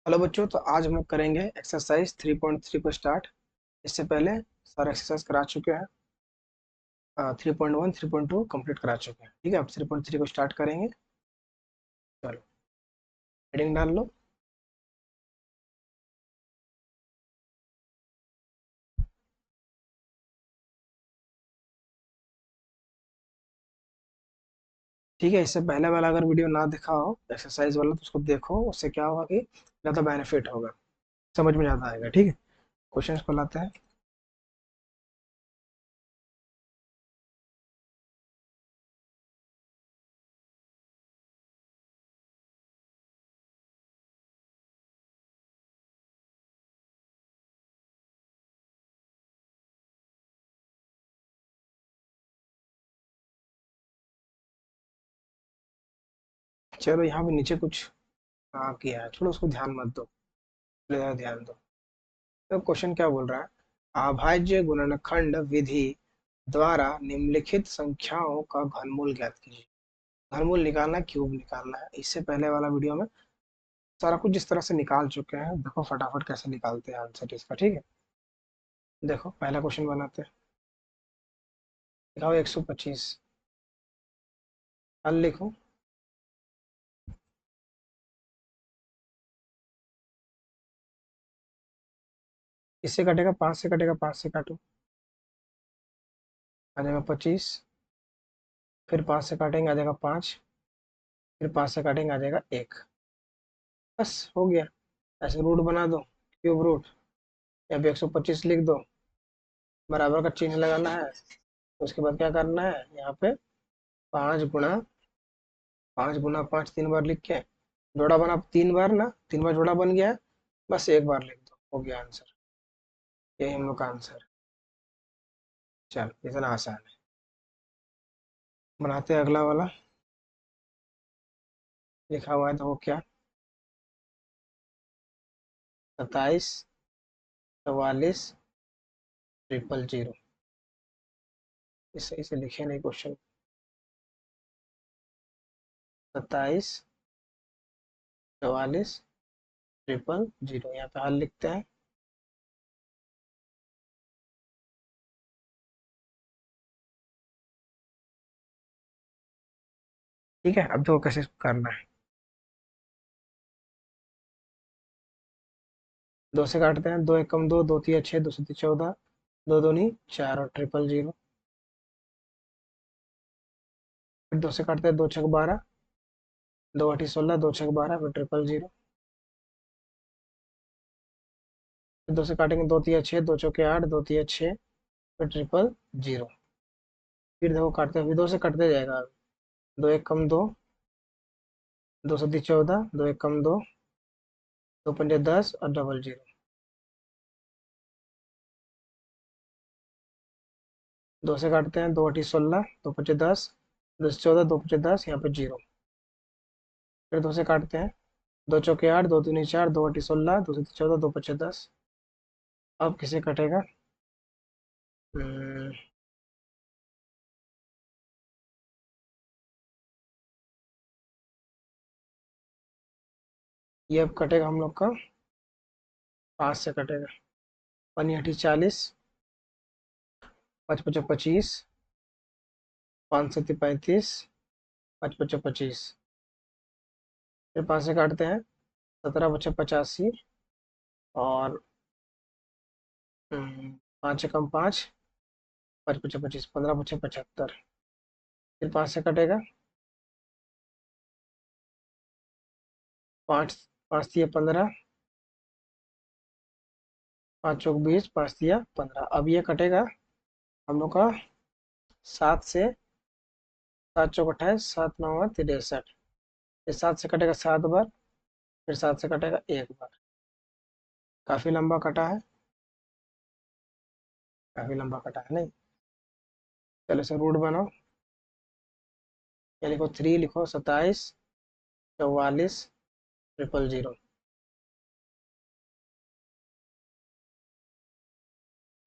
Hello बच्चों, तो आज हम लोग करेंगे एक्सरसाइज 3.3 को स्टार्ट। इससे पहले सारा एक्सरसाइज करा चुके हैं। 3.1 3.2 कंप्लीट करा चुके हैं। ठीक है, अब 3.3 को स्टार्ट करेंगे। चलो, हेडिंग डाल लो। ठीक है, इससे पहले वाला अगर वीडियो ना देखा हो एक्सरसाइज वाला तो उसको देखो। उससे क्या होगा कि ज़्यादा बेनिफिट होगा, समझ में ज़्यादा आएगा। ठीक है, क्वेश्चन को लाते हैं। चलो, यहाँ पे नीचे कुछ किया है, छोड़ो उसको, ध्यान मत दो। ज़्यादा ध्यान दो। तो क्वेश्चन क्या बोल रहा है? अभाज्य गुणनखंड विधि द्वारा निम्नलिखित संख्याओं का घनमूल ज्ञात कीजिए। घनमूल निकालना है, क्यूब निकालना है। इससे पहले वाला वीडियो में सारा कुछ जिस तरह से निकाल चुके हैं, देखो फटाफट कैसे निकालते हैं आंसर इसका। ठीक है, देखो पहला क्वेश्चन बनाते हैं। दिखाओ 125, हल लिखो। इससे कटेगा 5 से, कटेगा 5 से काटो, आ जाएगा 25। फिर 5 से काटेंगे आ जाएगा 5। फिर 5 से काटेंगे आ जाएगा 1। बस हो गया। ऐसे रूट बना दो, क्यूब रूट। या फिर 125 लिख दो, बराबर का चिन्ह लगाना है। उसके बाद क्या करना है, यहाँ पे 5 गुना 5 3 बार लिख के जोड़ा बना, 3 बार ना, 3 बार जोड़ा बन गया है। बस एक बार लिख दो, हो गया आंसर। यही हम लोग का आंसर है। चल, इतना आसान है। बनाते हैं अगला वाला। लिखा हुआ है तो वो क्या? 27 44 000। इस सही से लिखे नहीं क्वेश्चन। 27 44 000, यहाँ पे हल लिखते हैं। ठीक है, अब देखो कैसे करना है। 2 से काटते हैं, 2 1 कम 2, 2 3 6, 2 7 14, 2 दूनी 4 और 000। फिर 2 से काटते हैं, 2 6 12, 2 8 16, 2 6 12, फिर 000। फिर 2 से काटेंगे, 2 3 6, 2 4 8, 2 3 6, फिर 000। फिर देखो काटते हैं, फिर 2 से कटते जाएगा। 2 1 कम 2, 2 7 14, 2 1 कम 2, 2 5 10 और 000। 2 से काटते हैं, 2 8 16, 2 5 10, 10 14, 2 5 10, यहाँ पे 0। फिर 2 से काटते हैं, 2 चौके 8, 2 दूनी 4, 2 8 16, 2 7 14, 2 5 10। अब किसे कटेगा? हम्म, ये अब कटेगा हम लोग का 5 से कटेगा। 1 8 40, 5 5 25, 5 7 35, 5 5 25। फिर 5 से काटते हैं, 17 5 85, और 5 1 कम 5, 5 5 25, 15 5 75। फिर 5 से कटेगा, 5 5 तिया 15, 5 चौक 20, 5 तिया 15। अब ये कटेगा हम लोग का 7 से। 7 चौक 28, 7 9 63। फिर 7 से कटेगा 7 बार। फिर 7 से कटेगा 1 बार। काफी लंबा कटा है, काफी लंबा कटा है नहीं। चलो इसे रूट बनाओ। ये लिखो 3, लिखो 27 44 000।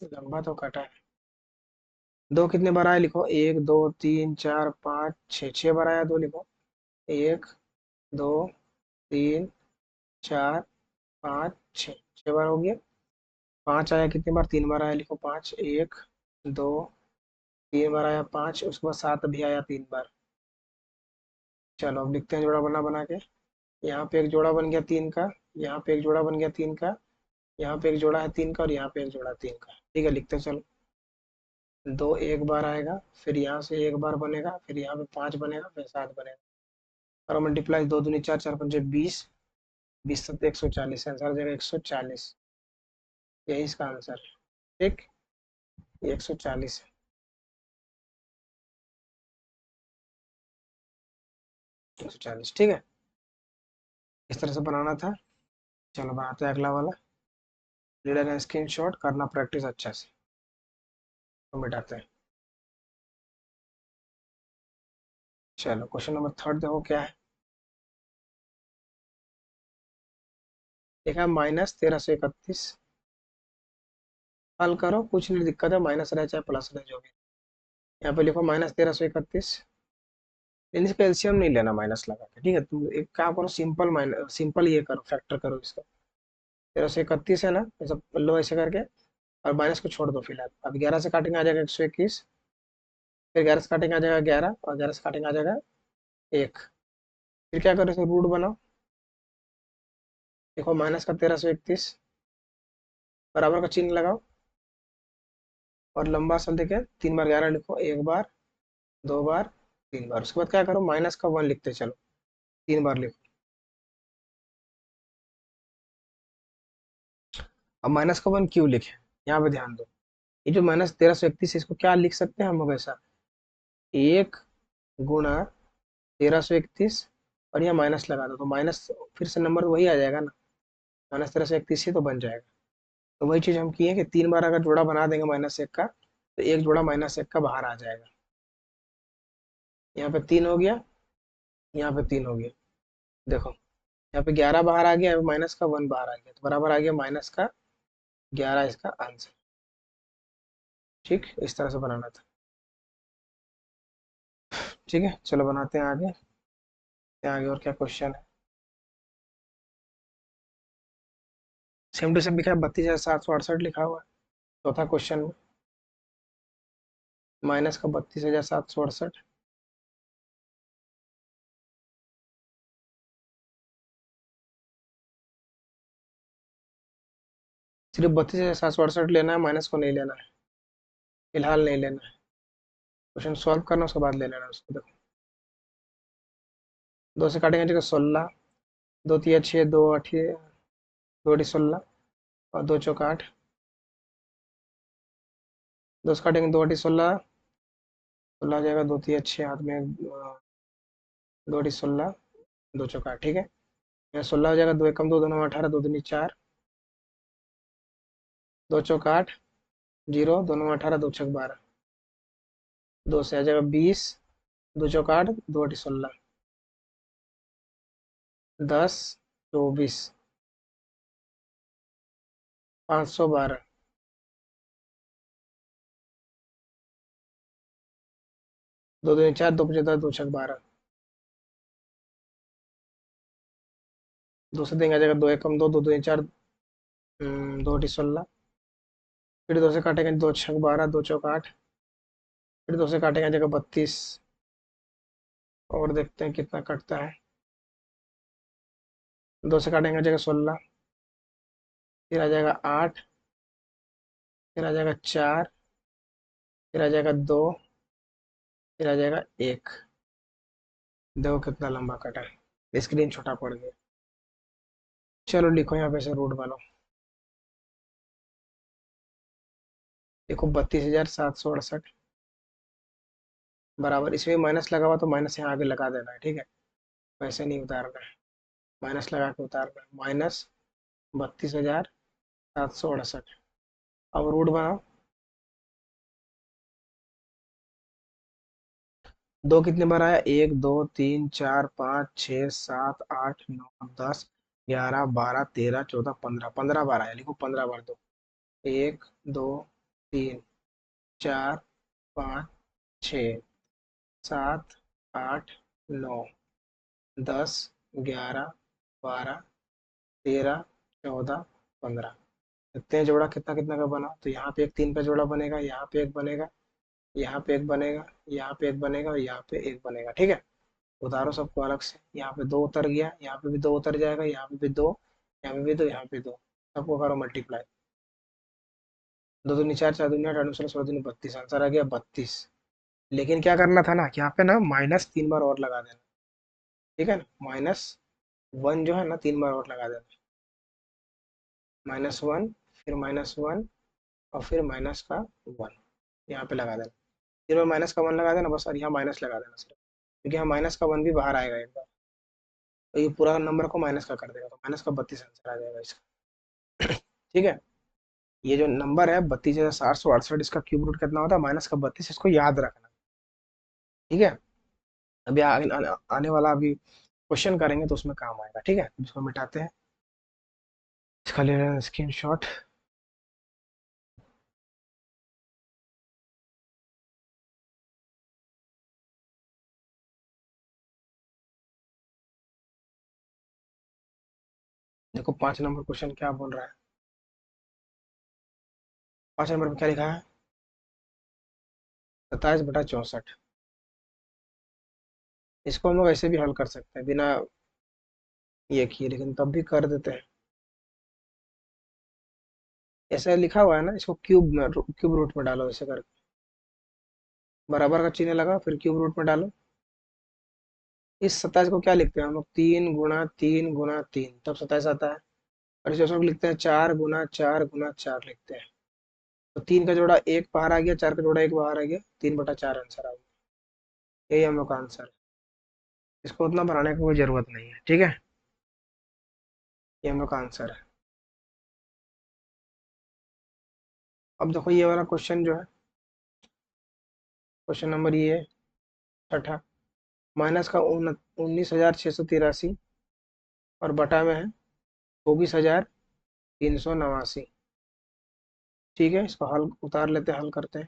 लंबा तो कटा है। दो कितने बार आया लिखो, 1 2 3 4 5 6, 6 बार आया। दो लिखो, 1 2 3 4 5 6, 6 बार हो गया। 5 आया कितनी बार, 3 बार आया, लिखो 5, 1 2 3 बार आया 5, उसके बाद 7 भी आया 3 बार। चलो अब लिखते हैं जोड़ा बना बना के। यहाँ पे एक जोड़ा बन गया 3 का, यहाँ पे एक जोड़ा बन गया 3 का, यहाँ पे एक जोड़ा है 3 का, और यहाँ पे एक जोड़ा है 3 का। ठीक है, लिखते हैं चलो। 2 1 बार आएगा, फिर यहाँ से 1 बार बनेगा, फिर यहाँ पे 5 बनेगा, फिर 7 बनेगा, और मल्टीप्लाई 2 दूनी 4, 4 पंजे 20, 20 सत्ते 140, आंसर आ जाएगा 140। यही इसका आंसर है। ठीक, ये 140 है। 140, ठीक है। इस तरह से बनाना था। चलो बनाते हैं अगला वाला। ले लेना स्क्रीन शॉट, करना प्रैक्टिस अच्छा से। तो मिटाते हैं। चलो क्वेश्चन नंबर थर्ड देखो क्या है। देखा, -1331। हल करो, कुछ नहीं दिक्कत है, माइनस रहे चाहे प्लस रहे, जो भी। यहाँ पे लिखो -1331। इसका एलसीएम नहीं लेना माइनस लगा के, ठीक है। तुम एक काम करो, सिंपल माइनस, सिंपल ये करो, फैक्टर करो इसका। 1331 है ना, ऐसा लो ऐसे करके, और माइनस को छोड़ दो फिलहाल। अब 11 से काटेंगे आ जाएगा 121, फिर 11 से काटेंगे आ जाएगा 11, और 11 से काटेंगे आ जाएगा 1। फिर क्या करो, इसे रूट बनाओ। देखो माइनस का 1331, बराबर का चिन्ह लगाओ, और लंबा सा देखे 3 बार 11 लिखो, 1 बार 2 बार 3 बार। उसके बाद क्या करो, माइनस का 1 लिखते चलो, 3 बार लिखो। अब माइनस का 1 क्यों लिखे, यहाँ पे ध्यान दो। ये जो -1331, इसको क्या लिख सकते हैं हम लोग ऐसा, 1 गुणा 1331, और यहाँ माइनस लगा दो, तो माइनस फिर से नंबर वही आ जाएगा ना, -1331 ही तो बन जाएगा। तो वही चीज हम किए कि 3 बार अगर जोड़ा बना देंगे -1 का, तो एक जोड़ा -1 का बाहर आ जाएगा। यहाँ पे 3 हो गया, यहाँ पे 3 हो गया। देखो यहाँ पे 11 बाहर आ गया, यहाँ पे माइनस का 1 बाहर आ गया, तो बराबर आ गया -11, इसका आंसर। ठीक, इस तरह से बनाना था। ठीक है, चलो बनाते हैं आगे। आगे और क्या क्वेश्चन है। सेम टू सेम लिखा है, 32,768 लिखा हुआ है चौथा क्वेश्चन में। माइनस का 32,768। सिर्फ 32,768 लेना है, माइनस को नहीं लेना है, फिलहाल नहीं लेना है। क्वेश्चन सॉल्व करना, उसके बाद ले लेना उसको। देखो 2 से काटेंगे जगह 16, 2 तिया 6, 2 8, 2 अठी 16, और 2 चौक 8। 2 से काटेंगे 2 अठी 16, 16 आ जाएगा, 2 तिया 6, हाथ में 2 अठी 16, 2 चौक 8, ठीक है। यहाँ 16 हो जाएगा, 2 एकम 2, 2 9 18, 2 दूनी 4, 2 चौक 8, 0, 2 9 18, 2 छक 12, 2 से आ जाएगा 20, 2 चौक 8, 2 अठी 16, 10 24, 512, 2 दूनी 4, 2 पचहत्तर, 2 छक 12, 2 से देंगे आ जाएगा, 2 एकम 2, 2 दूनी 4, 2 अठी 16, फिर 2 से काटेंगे 2 छक 12, 2 चौक 8, फिर 2 से काटेंगे आ जाएगा 32, और देखते हैं कितना कटता है। 2 से काटेंगे आ जाएगा 16, फिर आ जाएगा 8, फिर आ जाएगा 4, फिर आ जाएगा 2, फिर आ जाएगा 1। देखो कितना लंबा कटा है, स्क्रीन छोटा पड़ गया। चलो लिखो यहाँ पे से रूट बनाओ। देखो 32,768 बराबर, इसमें माइनस लगा हुआ, तो माइनस यहाँ आगे लगा देना है, ठीक है। वैसे नहीं उतारना है, माइनस लगा के उतारना है। -32,768। अब रूट बनाओ। 2 कितने बार आया, 1 2 3 4 5 6 7 8 9 10 11 12 13 14 15 बार आया, लिखो 15 बार। दो 1 2 3 4 5 6 7 8 9 10 11 12 13 14, 15। इतने जोड़ा कितना कितना का बना, तो यहाँ पे एक 3 का जोड़ा बनेगा, यहाँ पे एक बनेगा, यहाँ पे एक बनेगा, यहाँ पे एक बनेगा और यहाँ पे एक बनेगा। ठीक है, उतारो सबको अलग से। यहाँ पे 2 उतर गया, यहाँ पे भी 2 उतर जाएगा, यहाँ पे भी 2, यहाँ पे भी 2, यहाँ पे 2। सबको करो मल्टीप्लाई। 2 दूनी 4, 4 दूनी 8, 8 16, 16 दूनी 32। आंसर आ गया 32। लेकिन क्या करना था ना कि यहाँ पे ना माइनस 3 बार और लगा देना। ठीक है ना, -1 जो है ना 3 बार और लगा देना। -1, फिर -1 और फिर माइनस का 1 यहाँ पे लगा देना। फिर में माइनस का 1 लगा देना बस, और यहाँ माइनस लगा देना सिर्फ, क्योंकि यहाँ माइनस का 1 भी बाहर आएगा एक बार, तो ये पूरा नंबर को माइनस का कर देगा, तो -32 आंसर आ जाएगा इसका। ठीक है, ये जो नंबर है 32,768, इसका क्यूब रूट कितना होता है -32, इसको याद रखना। ठीक है, अभी आने वाला अभी क्वेश्चन करेंगे तो उसमें काम आएगा। ठीक है, इसको मिटाते हैं, इसका ले लेना स्क्रीन शॉट। देखो 5 नंबर क्वेश्चन क्या बोल रहा है। 5 नंबर में क्या लिखा है, 27/64। इसको हम लोग ऐसे भी हल कर सकते हैं बिना ये किए, लेकिन तब भी कर देते हैं। ऐसा लिखा हुआ है ना, इसको क्यूब रूट में डालो, ऐसे करके बराबर का चिन्ह लगा, फिर क्यूब रूट में डालो। इस 27 को क्या लिखते हैं हम लोग, 3 × 3 × 3, तब 27 आता है। और इस 64 को लिखते हैं 4 × 4 × 4 लिखते हैं। तो 3 का जोड़ा एक बाहर आ गया, 4 का जोड़ा एक बाहर आ गया, 3/4 आंसर आ गया। यही हम लोग का आंसर है। इसको उतना बनाने की कोई जरूरत नहीं है। ठीक है, ये हम लोग का आंसर है। अब देखो ये वाला क्वेश्चन जो है, क्वेश्चन नंबर ये 6, माइनस का 19,683 और बटा में है 24,389। ठीक है, इसको हल उतार लेते हैं, हल करते हैं।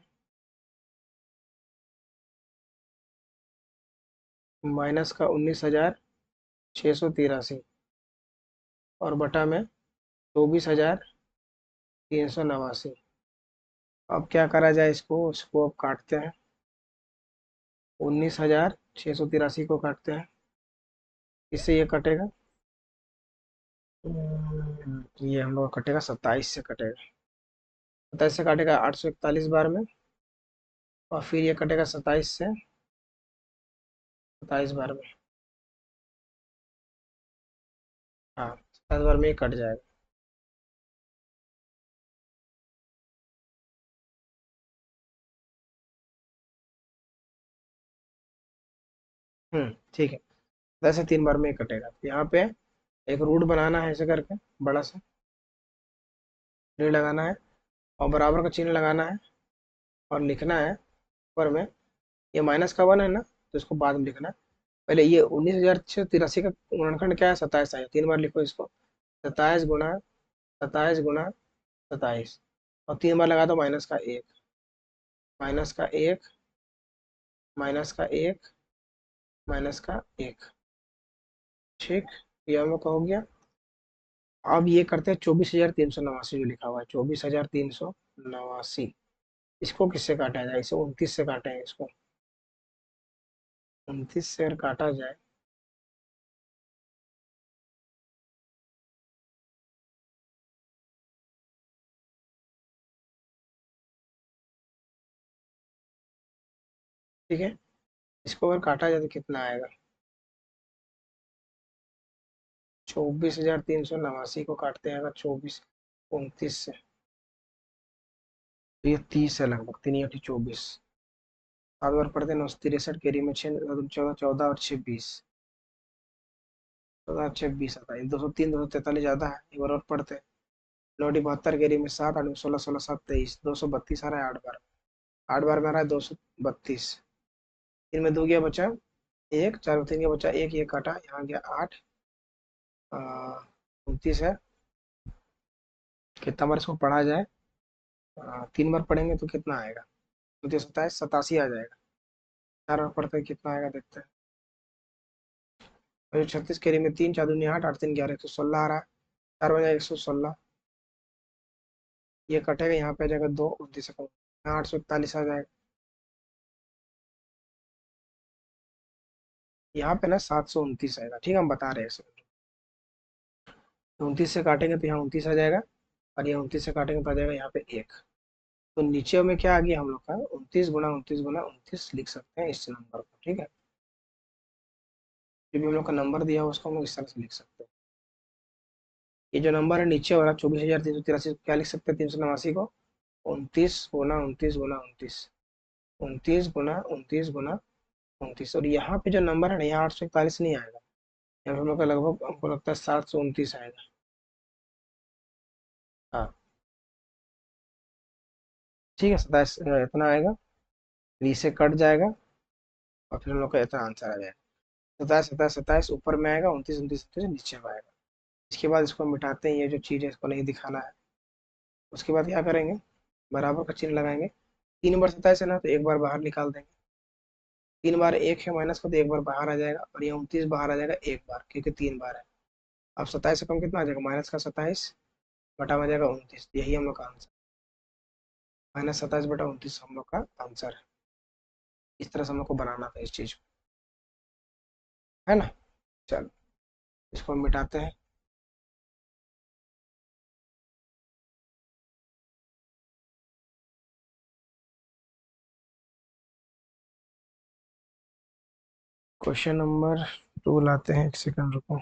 माइनस का 19,683 और बटा में 24,389। अब क्या करा जाए, इसको अब काटते हैं। 19,683 को काटते हैं, इससे ये कटेगा। ये हम लोग का कटेगा 27 से कटेगा। 27 से काटेगा 841 बार में, और फिर ये कटेगा 27 बार में। हाँ, 27 बार में ये कट जाएगा। ठीक है, 10 से 3 बार में ये कटेगा। यहाँ पे एक रूट बनाना है ऐसे करके, बड़ा सा ऋण लगाना है, और बराबर का चिन्ह लगाना है, और लिखना है ऊपर में। ये -1 है ना, तो इसको बाद में लिखना है। पहले ये 19,683 का गुणनखंड क्या है, 27 है। 3 बार लिखो इसको, 27 × 27 × 27, और 3 बार लगा दो -1, -1, -1, -1। ठीक, ये हम लोग का हो गया। अब ये करते हैं 24,389 जो लिखा हुआ है, 24,389। इसको किससे काटा जाए, इसे 29 से काटे हैं इसको। 29 से अगर काटा जाए, ठीक है, इसको अगर काटा जाए तो कितना आएगा, 24,389 को काटते हैं अगर 29 से, तो ये 30 है लगभग, 3 × 8 = 24। 7 बार पढ़ते हैं, 9 × 63 कैरी में 6, 14, 14 और 6 20, 14 और 6 20 आता है। 203, 243 ज्यादा है, एक बार और पढ़ते हैं। 9 × 72 कैरी में 7, 8 16, 16 7 23, 232 आ रहा है 8 बार। 8 बार में आ रहा है 232। इनमें 2 गया बचा एक, 4 में 3 गया बचा एक, ये काटा, यहाँ गया 8, 29 है। कितना बार इसको पढ़ा जाए, 3 बार पढ़ेंगे तो कितना आएगा, 27, 87 आ जाएगा। 4 बार पढ़ते हैं कितना आएगा देखते हैं। और 36 कैरी में 3, 4 दूनी 8, 8 3 11, 116 आ रहा है। 4 बजा 116, ये कटेगा यहाँ पे आ जाएगा 2, 29 सेकंड, 841 आ जाएगा। यहाँ पे ना 729 आएगा, ठीक है, हम बता रहे हैं। 29 से काटेंगे तो यहाँ 29 आ जाएगा, और ये 29 से काटेंगे तो आ जाएगा यहाँ पे 1। तो नीचे में क्या आ गया हम लोग का, 29 लिख सकते हैं इस नंबर को, ठीक है। जो भी हम लोग का नंबर दिया है उसको हम लोग इस तरह से लिख सकते हैं। ये जो नंबर है नीचे वाला 24,383, क्या लिख सकते हैं 389 को, 29 गुना 29 गुना 29, 29 गुना 29 गुना 29। और यहाँ पे जो नंबर है ना, यहाँ 841 नहीं आएगा, यहाँ पे हम लोग का लगभग हमको लगता है 729 आएगा। हाँ ठीक है, 27 इतना आएगा, 20 से कट जाएगा, और फिर हम लोग का इतना आंसर आ जाएगा। 27 27 27 ऊपर में आएगा, 29 29 29 नीचे में आएगा। इसके बाद इसको मिटाते हैं, ये जो चीज़ है इसको नहीं दिखाना है। उसके बाद क्या करेंगे, बराबर का चिन्ह लगाएंगे। 3 बार 27 है ना, तो एक बार बाहर निकाल देंगे। 3 बार 1 है माइनस का, तो एक बार बाहर आ जाएगा, और ये 29 बाहर आ जाएगा एक बार, क्योंकि 3 बार है। अब 27 से कम कितना आ जाएगा, माइनस का 27 बटा में आ जाएगा 29, यही हम लोग का आंसर, -27/29 हम लोग का आंसर है। इस तरह से हम लोग को बनाना था इस चीज को, है ना। चलो इसको हम मिटाते हैं। क्वेश्चन नंबर 2 लाते हैं, एक सेकंड रुको।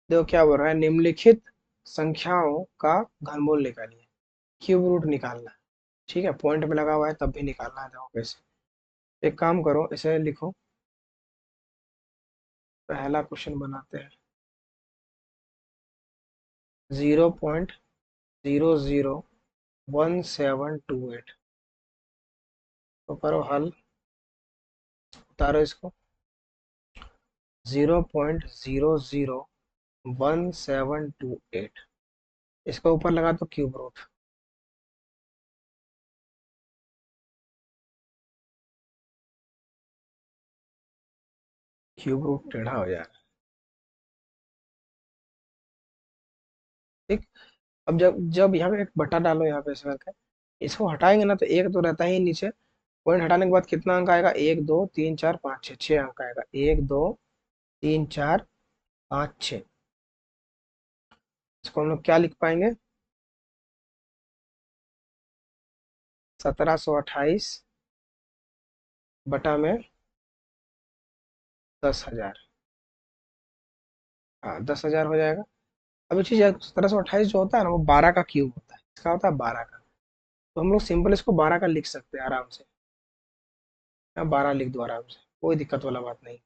देखो क्या बोल रहा है, निम्नलिखित संख्याओं का घनमूल निकालिए, क्यूब रूट निकालना है। ठीक है, पॉइंट में लगा हुआ है तब भी निकालना है, देखो कैसे। एक काम करो, इसे लिखो, पहला क्वेश्चन बनाते हैं। 0.001728, तो करो हल, उतारो इसको। 0.001728, इसका ऊपर लगा तो क्यूब रूट। क्यूब रूट टेढ़ा हो जाएगा, ठीक। अब जब जब यहाँ पे एक बटा डालो, यहाँ पे ऐसे करके इसको हटाएंगे ना, तो एक तो रहता ही नीचे। पॉइंट हटाने के बाद कितना अंक आएगा, 1 2 3 4 5 6, 6 अंक आएगा, 1 2 3 4 5 6। इसको हम लोग क्या लिख पाएंगे, 1728 बटा में 10,000। हाँ 10,000 हो जाएगा। अब ये चीज 1728 जो होता है ना, वो 12 का क्यूब होता है, इसका होता है 12 का। तो हम लोग सिंपल इसको 12 का लिख सकते हैं आराम से, यहाँ 12 लिख दो आराम से, कोई दिक्कत वाला बात नहीं।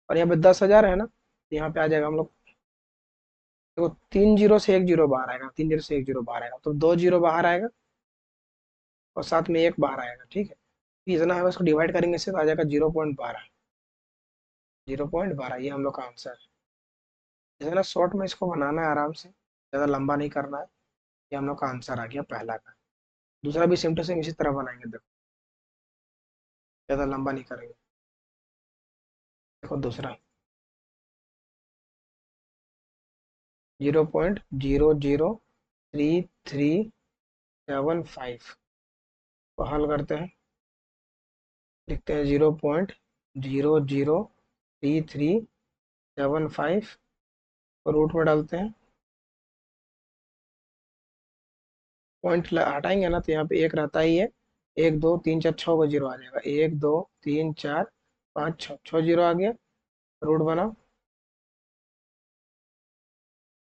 और यहाँ पे 10,000 है ना, तो यहाँ पे आ जाएगा हम लोग, देखो 3 जीरो से 1 जीरो बाहर आएगा, 3 जीरो से 1 जीरो बाहर आएगा, तो 2 जीरो बाहर आएगा, और साथ में एक बाहर आएगा, ठीक है। तो इतना है, उसको डिवाइड करेंगे इससे तो आ जाएगा 0.12, 0.12, ये हम लोग का आंसर है। जैसे ना शॉर्ट में इसको बनाना है आराम से, ज़्यादा लंबा नहीं करना है। ये हम लोग का आंसर आ गया पहला का। दूसरा भी सेम टू सेम इसी तरह बनाएंगे, देखो ज़्यादा लंबा नहीं करेंगे। देखो दूसरा, 0.00337 को हल करते हैं। लिखते हैं 0.00337 को रूट में डालते हैं। पॉइंट हटाएंगे ना, तो यहाँ पे एक रहता ही है, 1 2 3 4 6 का जीरो आ जाएगा, 1 2 3 4 5 6, 6 जीरो आ गया। रूट बना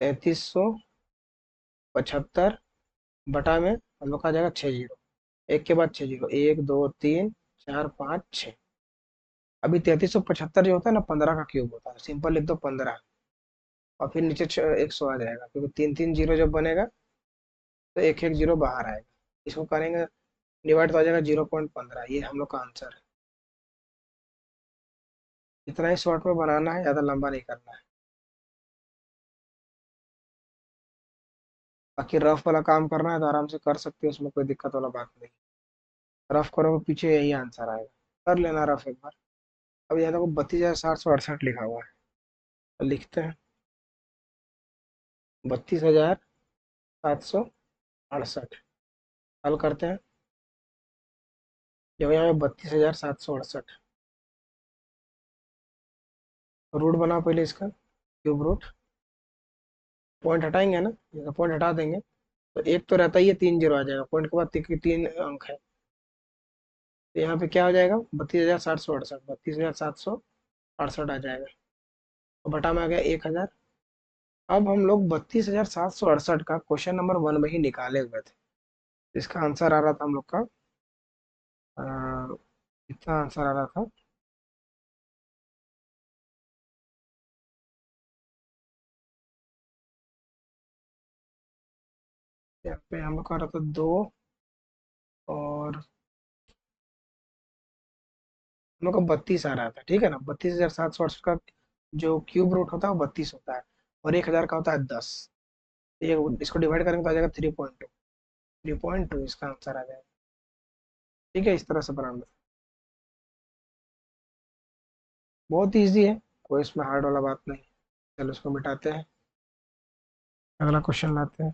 3375 बटा में हम लोग का आ जाएगा 6 जीरो, एक के बाद 6 जीरो, 1 2 3 4 5 6। अभी 3375 जो होता है ना, 15 का क्यूब होता है, सिंपल लिख दो 15, और फिर नीचे 100 आ जाएगा, क्योंकि 3 3 जीरो जब बनेगा तो 110 बाहर आएगा। इसको करेंगे डिवाइड तो आ जाएगा 0.15। ये हम लोग का आंसर है। इतना ही शॉर्ट में बनाना है, ज़्यादा लंबा नहीं करना है। बाकी रफ वाला काम करना है तो आराम से कर सकते हो, उसमें कोई दिक्कत वाला बात नहीं। रफ करोगे पीछे यही आंसर आएगा। कर लेना रफ एक बार। अब यहाँ देखो 32,768 लिखा हुआ है, तो लिखते हैं 32,768। हल करते हैं। देखो यहाँ पे 32,768 रूट बनाओ पहले इसका, क्यूब रूट। पॉइंट हटाएंगे ना, ये पॉइंट हटा देंगे तो एक तो रहता ही है, 3 जीरो आ जाएगा पॉइंट के बाद, तीन अंक है। तो यहाँ पे क्या हो जाएगा, 32,768, 32,768 आ जाएगा। और बटा में आ गया 1,000। अब हम लोग 32,768 का क्वेश्चन नंबर 1 में ही निकाले हुए थे। इसका आंसर आ रहा था हम लोग का, अ, कितना आंसर आ रहा था, यहाँ पे हम लोग का आ रहा था 2, और हम लोग का 32 आ रहा था, ठीक है ना। 32,768 का जो क्यूब रूट होता है वो 32 होता है, और 1,000 का होता है 10। ये इसको डिवाइड करेंगे तो आ जाएगा 3.2। 3.2 इसका आंसर आ जाएगा। ठीक है, इस तरह से बनाना। बहुत ईजी है, कोई इसमें हार्ड वाला बात नहीं। चलो इसको मिटाते हैं, अगला क्वेश्चन लाते हैं।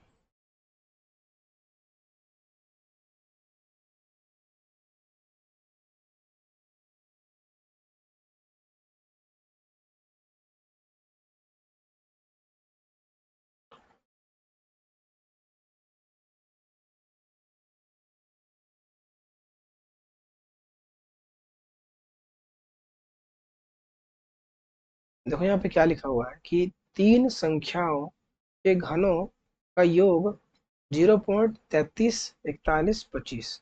देखो यहाँ पे क्या लिखा हुआ है कि तीन संख्याओं के घनों का योग 0.334125,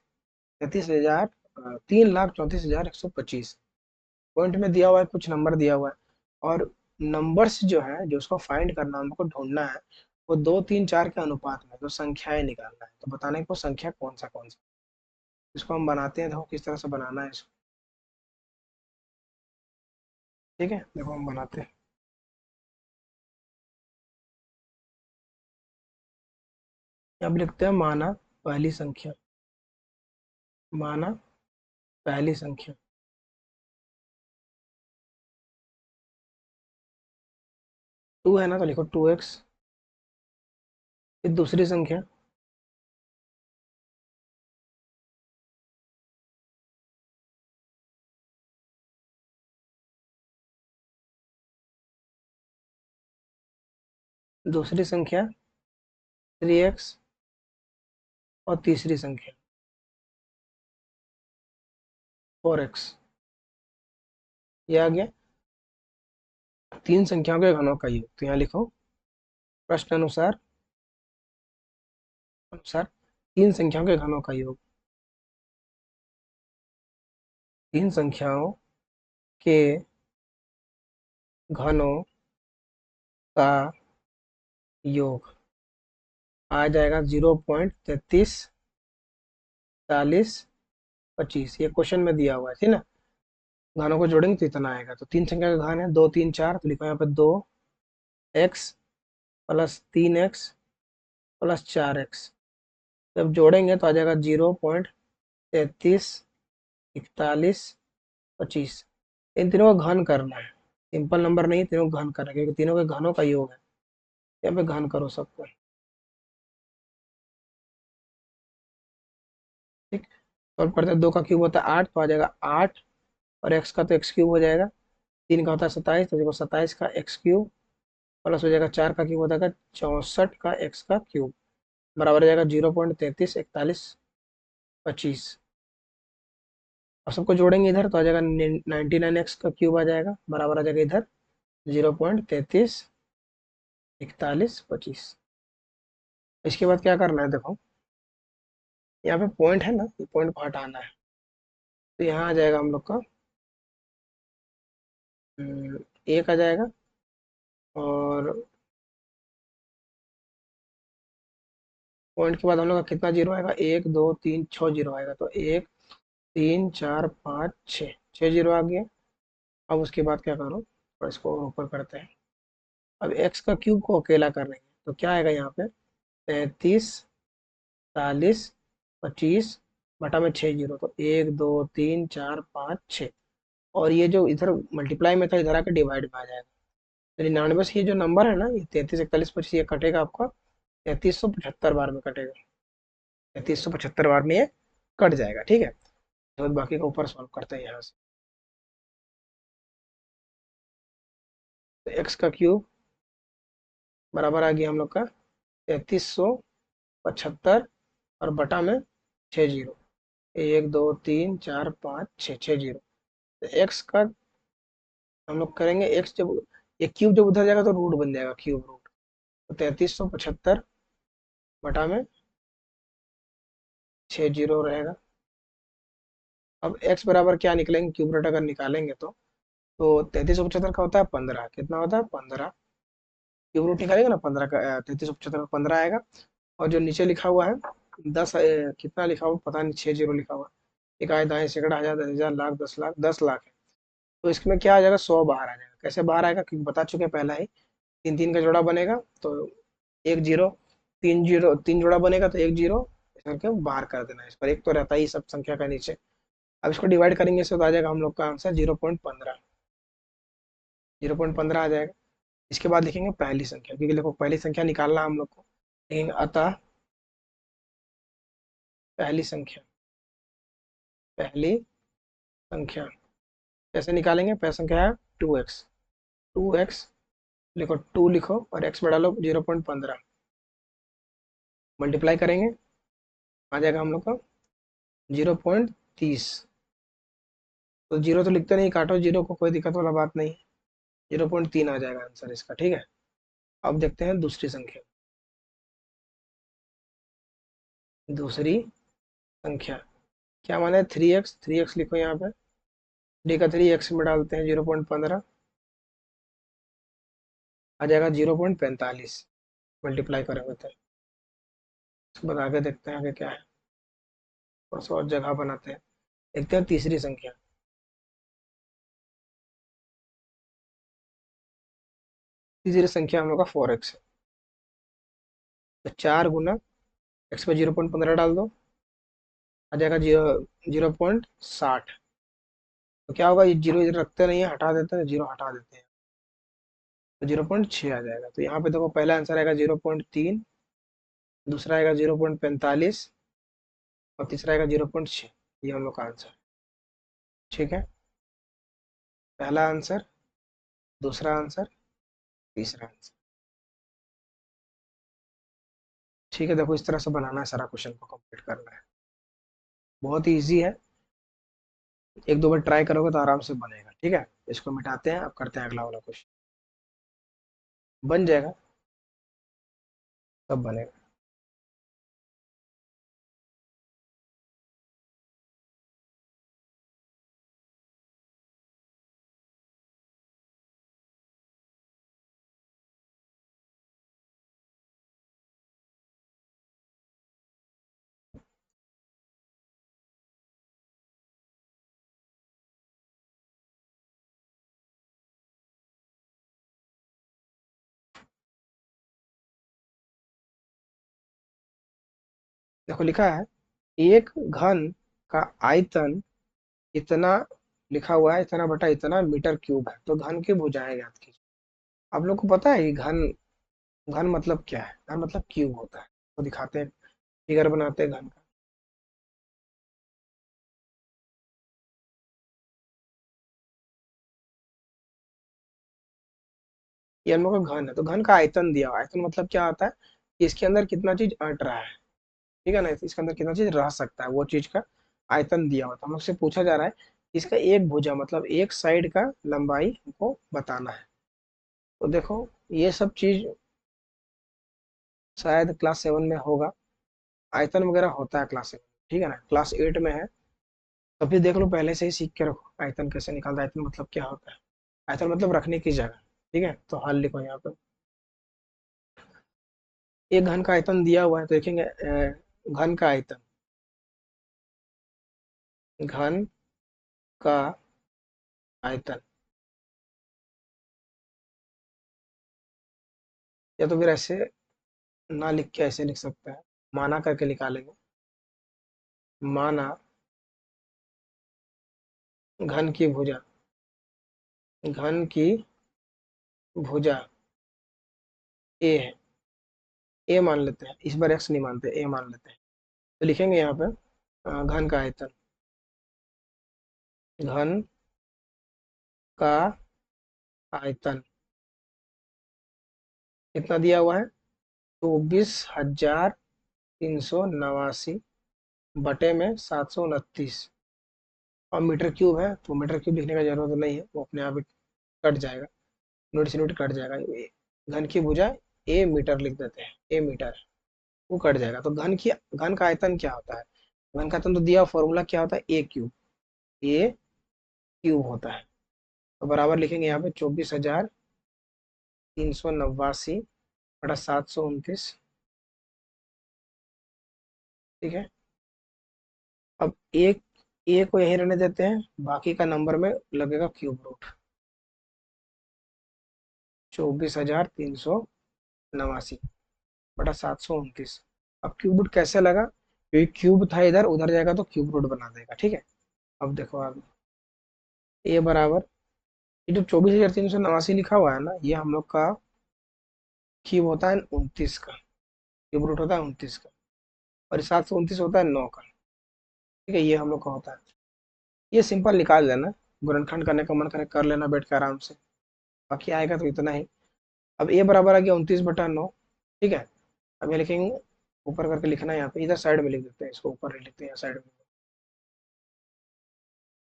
33,000, 3,34,125 पॉइंट में दिया हुआ है, कुछ नंबर दिया हुआ है। और नंबर्स जो है, जो उसको फाइंड करना, हमको ढूंढना है, वो 2 3 4 के अनुपात में जो संख्याएं निकालना है। तो बताने को संख्या कौन सा। इसको हम बनाते हैं, देखो किस तरह से बनाना है इसको। ठीक है, देखो हम बनाते हैं। अब लिखते हैं माना पहली संख्या, माना पहली संख्या 2 है ना, तो लिखो 2x। फिर दूसरी संख्या, दूसरी संख्या 3x, और तीसरी संख्या 4x। ये आ गया तीन संख्याओं के घनों का योग। तो यहाँ लिखो प्रश्न अनुसार, अनुसार तीन संख्याओं के घनों का योग, तीन संख्याओं के घनों का योग आ जाएगा 0.334125। ये क्वेश्चन में दिया हुआ है, ठीक ना। घनों को जोड़ेंगे तो इतना आएगा। तो तीन संख्या का घन है 2 3 4, तो लिखो यहाँ पे 2x plus 3x plus 4x। जब जोड़ेंगे तो आ जाएगा 0.334125। इन तीनों का घन करना है, सिंपल नंबर नहीं, तीनों का घन करना है, क्योंकि तीनों के घनों का योग है। यहाँ पे घन करो सबको। ठीक। और पढ़ते 2 का क्यूब होता है 8, तो आ जाएगा 8, और x का तो x क्यूब हो जाएगा। 3 का होता है 27, तो देखो 27 का x क्यूब प्लस हो जाएगा 4 का क्यूब हो जाएगा 64 का x का क्यूब, बराबर हो जाएगा 0.334125। और सबको जोड़ेंगे इधर तो आ जाएगा 99x का क्यूब आ जाएगा, बराबर आ जाएगा इधर 0.334125। इसके बाद क्या करना है, देखो यहाँ पे पॉइंट है ना, ये पॉइंट को हटाना है। तो यहाँ आ जाएगा हम लोग का 1 आ जाएगा, और पॉइंट के बाद हम लोग का कितना जीरो आएगा, 1 2 3 6 जीरो आएगा, तो 1 3 4 5 6, 6 जीरो आ गया। अब उसके बाद क्या करो, और इसको ऊपर करते हैं। अब एक्स का क्यूब को अकेला कर रहे हैं, तो क्या आएगा यहाँ पे, 33 40 25 बटा में 6 जीरो, तो 1 2 3 4 5 6। और ये जो इधर मल्टीप्लाई में था, इधर आके डिवाइड में आ जाएगा। तो 99 से ये जो नंबर है ना, ये 33 41 25 ये कटेगा आपका 3375 बार में कटेगा। 3375 बार में ये कट जाएगा, ठीक है। तो बाकी का ऊपर सॉल्व करते हैं यहाँ से। तो एक्स का क्यूब बराबर आ गया हम लोग का 3375 और बटा में 6 जीरो, 1 2 3 4 5 6, 6 जीरो। तो एक्स का हम लोग करेंगे, एक्स जब ये क्यूब जब उधर जाएगा तो रूट बन जाएगा, क्यूब रूट। तो 3375 बटा में 6 जीरो रहेगा। अब एक्स बराबर क्या निकलेंगे, क्यूब रूट अगर निकालेंगे तो 3375 का होता है 15, कितना होता है 15, क्यूब रूट निकालेंगे ना 15 का, 3375 का 15 आएगा। और जो नीचे लिखा हुआ है 10, कितना लिखा हुआ पता नहीं, 6 जीरो लिखा हुआ। एक आए दाएं सैकड़ा हजार 10,000 लाख 10 लाख 10 लाख है। तो इसमें क्या आ जाएगा, 100 बाहर आ जाएगा। कैसे बाहर आएगा, क्योंकि बता चुके हैं पहला ही, तीन तीन का जोड़ा बनेगा तो 1 जीरो, 3 जीरो, 3 जोड़ा बनेगा तो 1 जीरो, ऐसे करके बाहर कर देना है। इस पर एक तो रहता ही सब संख्या का नीचे। अब इसको डिवाइड करेंगे इससे तो आ जाएगा हम लोग का आंसर 0.15, 0.15 आ जाएगा। इसके बाद लिखेंगे पहली संख्या, क्योंकि देखो पहली संख्या निकालना हम लोग को। लिखेंगे अतः पहली संख्या, पहली संख्या कैसे निकालेंगे, पहली संख्या है 2x, 2x लिखो, 2 लिखो और x में डालो 0.15, मल्टीप्लाई करेंगे आ जाएगा हम लोग का 0.30। तो जीरो तो लिखते नहीं, काटो जीरो को, कोई दिक्कत वाला बात नहीं है। 0.3 आ जाएगा आंसर इसका, ठीक है। अब देखते हैं दूसरी संख्या, दूसरी संख्या क्या माने, 3x, 3x लिखो यहाँ पे, डी का 3 x में डालते हैं 0.15, आ जाएगा 0.45, मल्टीप्लाई करेंगे तो। इसके बाद आगे देखते हैं आगे क्या है, थोड़ा सा और जगह बनाते हैं। देखते हैं तीसरी संख्या, तीसरी संख्या हम लोग का 4x है। तो 4 गुना x पे 0.15 डाल दो, आ जाएगा 0.60। तो क्या होगा, ये जीरो इधर रखते नहीं है, हटा देते हैं, जीरो हटा देते हैं, तो 0.6 आ जाएगा। तो यहाँ पे देखो पहला आंसर आएगा 0.3, दूसरा आएगा 0.45 और तीसरा आएगा 0.6। ये हम लोग का आंसर, ठीक है। पहला आंसर, दूसरा आंसर, तीसरा आंसर, ठीक है। देखो इस तरह से बनाना है, सारा क्वेश्चन को कंप्लीट करना है, बहुत ही ईजी है। एक दो बार ट्राई करोगे तो आराम से बनेगा, ठीक है। इसको मिटाते हैं, अब करते हैं अगला वाला क्वेश्चन। बन जाएगा, तब बनेगा। देखो लिखा है, एक घन का आयतन इतना, लिखा हुआ है इतना बटा इतना मीटर क्यूब है, तो घन की भुजाएं ज्ञात कीजिए। आप लोग को पता है ये घन, घन मतलब क्या है, घन मतलब क्यूब होता है। तो दिखाते हैं, फिगर बनाते हैं घन का। ये हम लोग का घन है, तो घन का आयतन दिया हुआ है। आयतन मतलब क्या होता है कि इसके अंदर कितना चीज अट रहा है, ठीक है ना, इसके अंदर कितना चीज रह सकता है, वो चीज का आयतन दिया हुआ था। हम लोग से पूछा जा रहा है इसका एक भुजा मतलब एक साइड का लंबाई हमको बताना है। तो देखो ये सब चीज शायद क्लास 7 में होगा, आयतन वगैरह होता है क्लास 7, ठीक है ना। क्लास 8 में है, तो फिर देख लो, पहले से ही सीख के रखो आयतन कैसे निकालता है, आयतन मतलब क्या होता है। आयतन मतलब रखने की जगह, ठीक है। तो हल लिखो यहाँ पे, एक घन का आयतन दिया हुआ है तो देखेंगे घन का आयतन, घन का आयतन, या तो फिर ऐसे ना लिख के ऐसे लिख सकते हैं, माना करके निकालेंगे। माना घन की भुजा, घन की भुजा ए है, ए मान लेते हैं, इस बार एक्स नहीं मानते, ए मान लेते हैं। तो लिखेंगे यहाँ पे घन का आयतन, घन का आयतन कितना दिया हुआ है, 24,389 बटे में 729। और मीटर क्यूब है तो मीटर क्यूब लिखने का जरूरत नहीं है, वो अपने आप ही कट जाएगा, नोट से नोट कट जाएगा। घन की भुजा ए मीटर लिख देते हैं, ए मीटर, वो कट जाएगा। तो घन का आयतन क्या होता है, घन का आयतन तो दिया फॉर्मूला क्या होता है, ए क्यूब, ए क्यूब होता है। तो बराबर लिखेंगे यहाँ पे 24,389 बटा 729। ठीक है, अब एक ए को यहीं रहने देते हैं, बाकी का नंबर में लगेगा क्यूब रूट, 24,389 बटा 729। अब क्यूब रूट कैसे लगा, क्योंकि क्यूब था इधर, उधर जाएगा तो क्यूब रूट बना देगा। ठीक है, अब देखो आगे, ए बराबर, ये जो 24,389 लिखा हुआ है ना, ये हम लोग का क्यूब होता है 29 का, क्यूब रूट होता है 29 का, और 729 होता है 9 का। ठीक है, ये हम लोग का होता है। ये सिंपल निकाल लेना, गुणनखंड करने का मन करे कर लेना बैठ के आराम से, बाकी आएगा तो इतना ही। अब ए बराबर आ गया 29/9। ठीक है, अब ये लिखेंगे, ऊपर करके लिखना है यहाँ पे, इधर साइड में लिख देते हैं, इसको ऊपर लिख लेते हैं साइड में।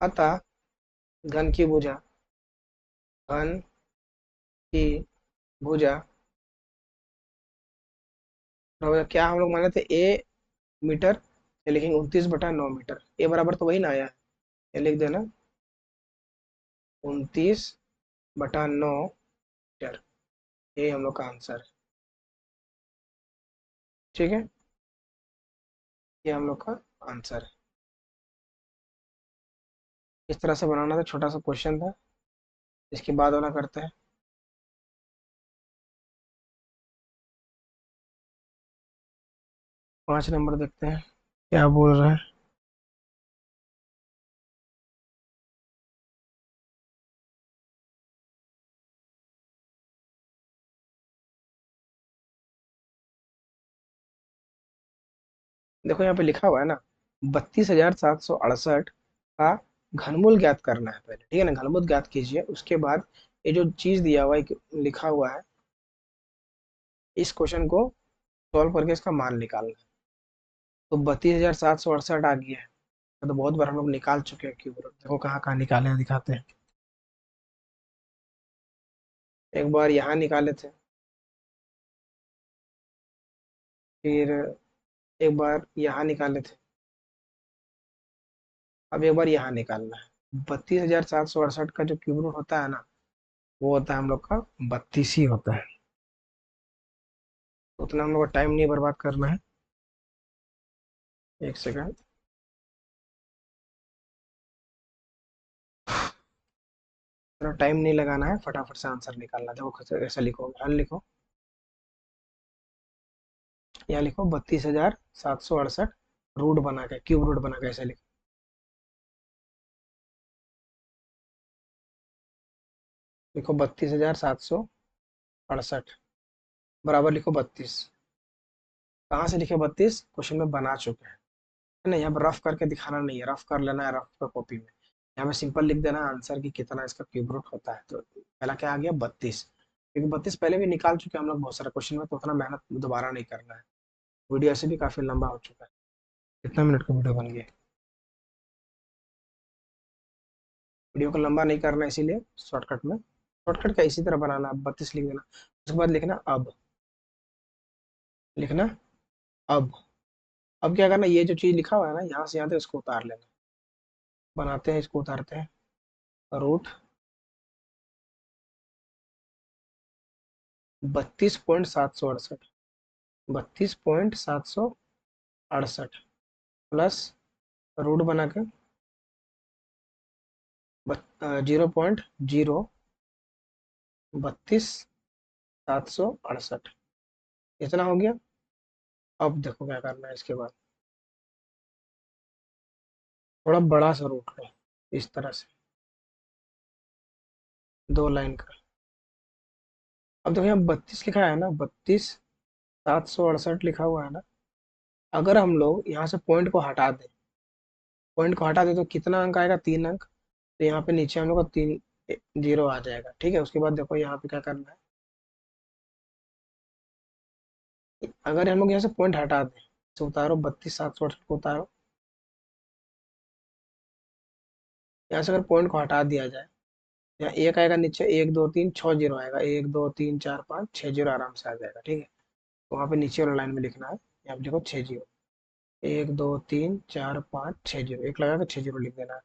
अतः घन की भुजा, घन की भुजा बराबर क्या हम लोग माने थे, ए मीटर, ये लिखेंगे 29/9 मीटर, ए बराबर तो वही ना आया है, ये लिख देना 29/9 मीटर, ये हम लोग का आंसर है। ठीक है, ये हम लोग का आंसर है। इस तरह से बनाना था, छोटा सा क्वेश्चन था। इसके बाद वाला करते हैं। 5 नंबर देखते हैं क्या बोल रहे हैं। देखो यहाँ पे लिखा हुआ है ना, 32,768 का घनमूल ज्ञात करना है पहले। ठीक है ना, घनमूल ज्ञात कीजिए, उसके बाद ये जो चीज दिया हुआ है लिखा हुआ है, इस क्वेश्चन को सॉल्व करके इसका मान निकालना है। तो 32,768 आ गया है, तो बहुत बार हम लोग निकाल चुके हैं क्यूब रूट। देखो कहाँ कहाँ निकाले हैं, दिखाते हैं। एक बार यहाँ निकाले थे, फिर एक बार यहाँ निकाले थे, अब एक बार यहाँ निकालना है। 32,768 का जो क्यूब रूट होता है ना, वो होता है हम लोग का 32 ही होता है। उतना हम लोग को टाइम नहीं बर्बाद करना है। एक सेकंड, इतना टाइम नहीं लगाना है, फटाफट से आंसर निकालना है। देखो ऐसा लिखो, हल लिखो, यहाँ लिखो 32,768 रूट बना के, क्यूब रूट बना के ऐसे लिखो। लिखो 32,768 बराबर लिखो 32। कहाँ से लिखे 32, क्वेश्चन में बना चुके हैं, है ना। यहाँ पर रफ करके दिखाना नहीं है, रफ कर लेना है रफ पे कॉपी में। यहाँ पे सिंपल लिख देना आंसर की कितना इसका क्यूब रूट होता है। तो पहला क्या आ गया 32, क्योंकि 32 पहले भी निकाल चुके हैं हम लोग बहुत सारे क्वेश्चन में, तो उतना मेहनत दोबारा नहीं करना है। वीडियो ऐसे भी काफी लंबा हो चुका है, कितना मिनट का वीडियो बन गया। वीडियो को लंबा नहीं करना है, इसीलिए शॉर्टकट में, शॉर्टकट का इसी तरह बनाना, 32 लिख देना, उसके बाद लिखना अब, लिखना अब। अब क्या करना, ये जो चीज लिखा हुआ है ना, यहाँ से यहाँ तक इसको उतार लेना। बनाते हैं, इसको उतारते हैं, रूट 32,768, 32.768 प्लस रूट बना के 0.032.768 इतना हो गया। अब देखो क्या करना है इसके बाद, थोड़ा बड़ा सा रूट लो इस तरह से, 2 लाइन का। अब देखो यहाँ 32 लिखा है ना, 32,768 लिखा हुआ है ना। अगर हम लोग यहाँ से पॉइंट को हटा दें, पॉइंट को हटा दें तो कितना अंक आएगा, 3 अंक। तो यहाँ पे नीचे हम लोग को 3 जीरो आ जाएगा, ठीक है। उसके बाद देखो यहाँ पे क्या करना है, अगर हम लोग यहाँ से पॉइंट हटा दें तो उतारो 32,768 को उतारो। यहाँ से अगर पॉइंट को हटा दिया जाए, यहाँ एक आएगा नीचे, 1 2 3 6 जीरो आएगा, 1 2 3 4 5 6 जीरो आराम से आ जाएगा, ठीक है। तो वहाँ पे नीचे वाला लाइन में लिखना है, यहाँ पे देखो 6 जीरो, 1 2 3 4 5 6 जीरो, एक लगा के 6 जीरो लिख देना है।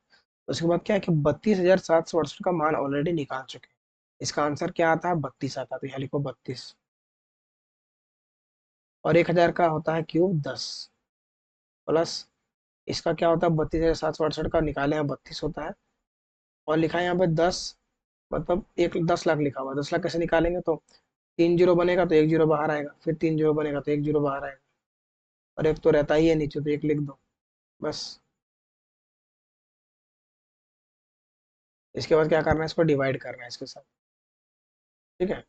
उसके बाद क्या है कि 32,768 का मान ऑलरेडी निकाल चुके हैं। इसका आंसर क्या आता है, 32 आता है, तो यहाँ लिखो 32। और 1,000 का होता है क्यूब 10, प्लस इसका क्या होता है, 32,768 का निकाले हैं 32 होता है, और लिखा है यहाँ पे 10, मतलब 10 लाख लिखा हुआ है। 10 लाख कैसे निकालेंगे, तो 3 जीरो बनेगा तो 1 जीरो बाहर आएगा, फिर 3 जीरो बनेगा तो 1 जीरो बाहर आएगा, और एक तो रहता ही है नीचे, तो एक लिख दो बस। इसके बाद क्या करना है, इसको डिवाइड करना है इसके साथ, ठीक है।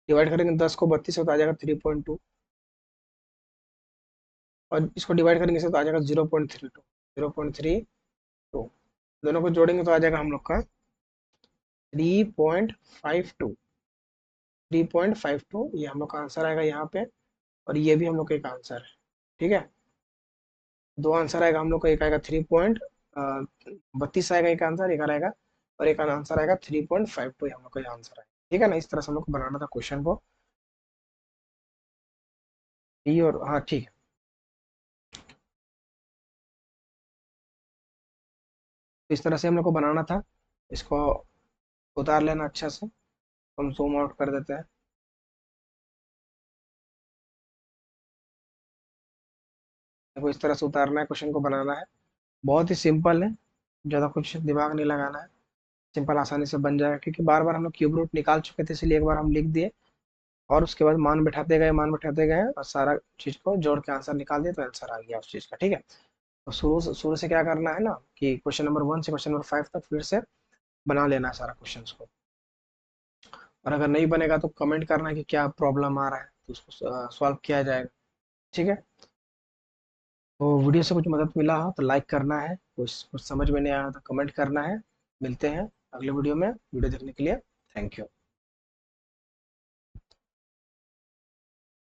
डिवाइड करेंगे 10 को 32 से तो आ जाएगा 3.2, और इसको डिवाइड करेंगे से तो आ जाएगा 0.32, 0.32। दोनों को जोड़ेंगे तो आ जाएगा हम लोग का 3.52, 3.52 ये हम लोग का आंसर आएगा यहाँ पे। और ये भी हम लोग का एक आंसर है, ठीक है। दो आंसर आएगा हम लोग का, एक आएगा 3.32 आएगा एक आंसर, एक आएगा, और एक आंसर आएगा 3.52, हम लोग का आंसर है, ठीक है ना। इस तरह से हम लोग को बनाना था क्वेश्चन को, ये और हाँ ठीक है। तो इस तरह से हम लोग को बनाना था, इसको उतार लेना अच्छा से, हम जूम आउट कर देते हैं। देखो इस तरह से उतारना है, क्वेश्चन को बनाना है, बहुत ही सिंपल है, ज़्यादा कुछ दिमाग नहीं लगाना है, सिंपल आसानी से बन जाएगा, क्योंकि बार बार हम लोग क्यूब रूट निकाल चुके थे, इसलिए एक बार हम लिख दिए, और उसके बाद मान बैठाते गए, मान बैठाते गए, और सारा चीज़ को जोड़ के आंसर निकाल दिया, तो आंसर आ गया उस चीज़ का, ठीक है। तो शुरू से क्या करना है ना, कि क्वेश्चन नंबर 1 से क्वेश्चन नंबर 5 तक फिर से बना लेना है सारा क्वेश्चन को। और अगर नहीं बनेगा तो कमेंट करना है कि क्या प्रॉब्लम आ रहा है, तो उसको सॉल्व किया जाएगा, ठीक है। तो वीडियो से कुछ मदद मिला हो तो लाइक करना है, कुछ समझ में नहीं आया तो कमेंट करना है। मिलते हैं अगले वीडियो में, वीडियो देखने के लिए थैंक यू।